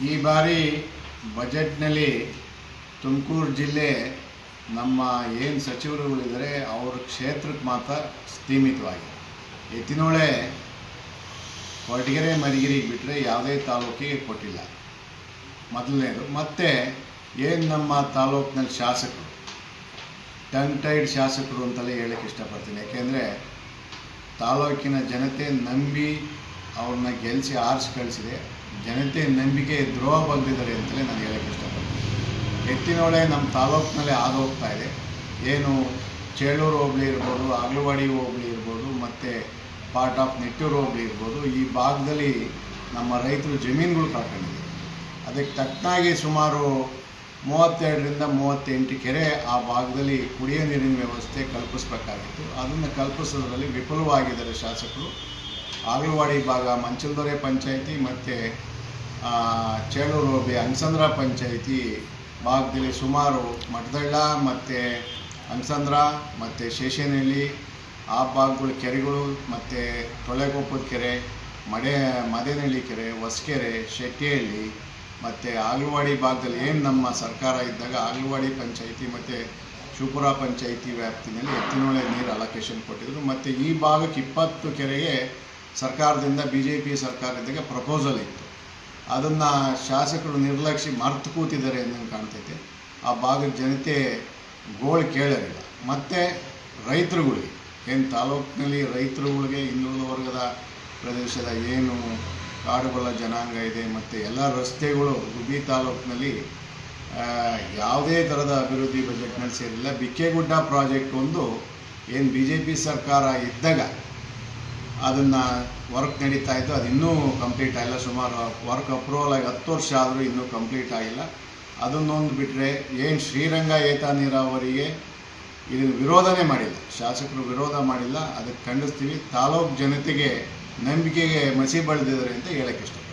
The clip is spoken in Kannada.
ಈ ಬಾರಿ ಬಜೆಟ್ನಲ್ಲಿ ತುಮಕೂರು ಜಿಲ್ಲೆ ನಮ್ಮ ಏನು ಸಚಿವರುಗಳಿದ್ದಾರೆ ಅವ್ರ ಕ್ಷೇತ್ರಕ್ಕೆ ಮಾತ್ರ ಸೀಮಿತವಾಗಿದೆ. ಎತ್ತಿನೊಳೆ ಕೊರಟಗೆರೆ ಮರಿಗಿರಿಗೆ ಬಿಟ್ಟರೆ ಯಾವುದೇ ತಾಲೂಕಿಗೆ ಕೊಟ್ಟಿಲ್ಲ. ಮೊದಲನೇದು. ಮತ್ತು ಏನು ನಮ್ಮ ತಾಲೂಕಿನಲ್ಲಿ ಶಾಸಕರು ಟಂಗ್ ಟೈಡ್ ಶಾಸಕರು ಅಂತಲೇ ಹೇಳಕ್ಕೆ ಇಷ್ಟಪಡ್ತೀನಿ. ಯಾಕೆಂದರೆ ತಾಲೂಕಿನ ಜನತೆ ನಂಬಿ ಅವ್ರನ್ನ ಗೆಲ್ಲಿಸಿ ಆರಿಸಿ ಕಳಿಸಿದೆ. ಜನತೆ ನಂಬಿಕೆ ದ್ರೋಹ ಬಂದಿದ್ದಾರೆ ಅಂತಲೇ ನಾನು ಹೇಳಕ್ಕೆ ಇಷ್ಟಪಡ್ತೀನಿ. ಎತ್ತಿನೊಳೆ ನಮ್ಮ ತಾಲೂಕಿನಲ್ಲೇ ಆಗೋಗ್ತಾ ಇದೆ. ಏನು ಚೇಳೂರು ಹೋಬಳಿ ಇರ್ಬೋದು, ಅಗಲವಾಡಿ ಹೋಬಳಿ ಇರ್ಬೋದು, ಮತ್ತು ಪಾರ್ಟ್ ಆಫ್ ನಿಟ್ಟೂರು ಹೋಬಳಿ ಇರ್ಬೋದು, ಈ ಭಾಗದಲ್ಲಿ ನಮ್ಮ ರೈತರು ಜಮೀನುಗಳು ಕಳ್ಕೊಂಡಿದ್ದಾರೆ. ಅದಕ್ಕೆ ತಕ್ಕನಾಗಿ ಸುಮಾರು 32ರಿಂದ 38 ಕೆರೆ ಆ ಭಾಗದಲ್ಲಿ ಕುಡಿಯೋ ನೀರಿನ ವ್ಯವಸ್ಥೆ ಕಲ್ಪಿಸಬೇಕಾಗಿತ್ತು. ಅದನ್ನು ಕಲ್ಪಿಸೋದ್ರಲ್ಲಿ ವಿಫಲವಾಗಿದ್ದಾರೆ ಶಾಸಕರು. ಅಗಲವಾಡಿ ಭಾಗ ಮಂಚಲದೊರೆ ಪಂಚಾಯಿತಿ ಮತ್ತು ಚೇಳೂರು ಹೋಬಳಿ ಅಂಗಸಂದ್ರ ಪಂಚಾಯಿತಿ ಭಾಗದಲ್ಲಿ ಸುಮಾರು ಮಠದಳ್ಳ ಮತ್ತು ಅಂಗಸಂದ್ರ ಮತ್ತು ಶೇಷನಹಳ್ಳಿ ಆ ಭಾಗಗಳ ಕೆರೆಗಳು ಮತ್ತು ತೊಳೆಗೊಪ್ಪದ ಕೆರೆ, ಮದೇನಹಳ್ಳಿ ಕೆರೆ, ಹೊಸಕೆರೆ, ಶೆಟ್ಟಿಹಳ್ಳಿ ಮತ್ತು ಅಗಲವಾಡಿ ಭಾಗದಲ್ಲಿ ಏನು ನಮ್ಮ ಸರ್ಕಾರ ಇದ್ದಾಗ ಅಗಲವಾಡಿ ಪಂಚಾಯಿತಿ ಮತ್ತು ಶಿವಪುರ ಪಂಚಾಯಿತಿ ವ್ಯಾಪ್ತಿನಲ್ಲಿ ಎತ್ತಿನೊಳೆ ನೀರು ಅಲೋಕೇಶನ್ ಕೊಟ್ಟಿದ್ದರು. ಮತ್ತು ಈ ಭಾಗಕ್ಕೆ 20 ಕೆರೆಗೆ ಸರ್ಕಾರದಿಂದ BJP ಸರ್ಕಾರದಿಂದ ಪ್ರಪೋಸಲ್ ಇತ್ತು. ಅದನ್ನು ಶಾಸಕರು ನಿರ್ಲಕ್ಷಿ ಮರ್ತು ಕೂತಿದ್ದಾರೆ ಅನ್ನಂಗೆ ಕಾಣ್ತೈತೆ. ಆ ಭಾಗದ ಜನತೆ ಗೋಳು ಕೇಳೋರಿಲ್ಲ. ಮತ್ತು ರೈತರುಗಳಿಗೆ ಏನು ತಾಲೂಕಿನಲ್ಲಿ ರೈತರುಗಳಿಗೆ ಹಿಂದುಳಿದ ವರ್ಗದ ಪ್ರದೇಶದ ಏನು ಕಾಡುಗೊಲ್ಲ ಜನಾಂಗ ಇದೆ ಮತ್ತು ಎಲ್ಲ ರಸ್ತೆಗಳು ಗುಬ್ಬಿ ತಾಲೂಕಿನಲ್ಲಿ ಯಾವುದೇ ಥರದ ಅಭಿವೃದ್ಧಿ ಬಜೆಟ್ನಲ್ಲಿ ಸೇರಿಲ್ಲ. ಬಿಕ್ಕೆಗುಡ್ಡ ಪ್ರಾಜೆಕ್ಟ್ ಒಂದು ಏನು BJP ಸರ್ಕಾರ ಇದ್ದಾಗ ಅದನ್ನು ವರ್ಕ್ ನಡೀತಾ ಇತ್ತು. ಅದು ಇನ್ನೂ ಕಂಪ್ಲೀಟ್ ಆಗಿಲ್ಲ. ಸುಮಾರು ವರ್ಕ್ ಅಪ್ರೂವಲ್ ಆಗಿ 10 ವರ್ಷ ಆದರೂ ಇನ್ನೂ ಕಂಪ್ಲೀಟ್ ಆಗಿಲ್ಲ. ಅದನ್ನೊಂದು ಬಿಟ್ಟರೆ ಏನು ಶ್ರೀರಂಗ ಏತ ನೀರಾವರಿಗೆ ಇದನ್ನು ವಿರೋಧನೇ ಮಾಡಿಲ್ಲ, ಶಾಸಕರು ವಿರೋಧ ಮಾಡಿಲ್ಲ. ಅದಕ್ಕೆ ಖಂಡಿಸ್ತೀವಿ. ತಾಲೂಕು ಜನತೆಗೆ ನಂಬಿಕೆಗೆ ಮಸಿ ಬಳಿದಿದ್ದಾರೆ ಅಂತ ಹೇಳಕ್ಕೆ ಇಷ್ಟಪಡ್ತೀನಿ.